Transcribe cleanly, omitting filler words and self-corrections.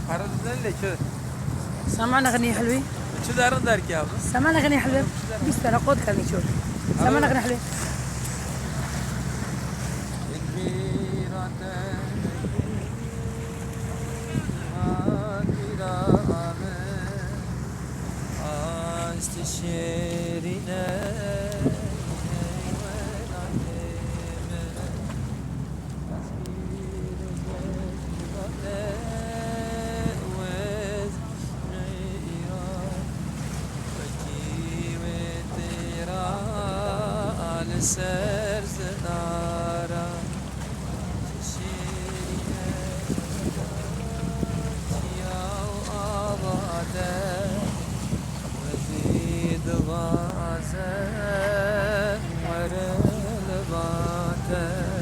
فرضنا لي شو سمعنا أغنية حلوة. شو دارن دارك يا أبو سمعنا أغنية حلوة. بس أنا قود خلني شوف. سمعنا أغنية حلوة. سر زنارا شیرینه یا آواده وزید غازه ورل باته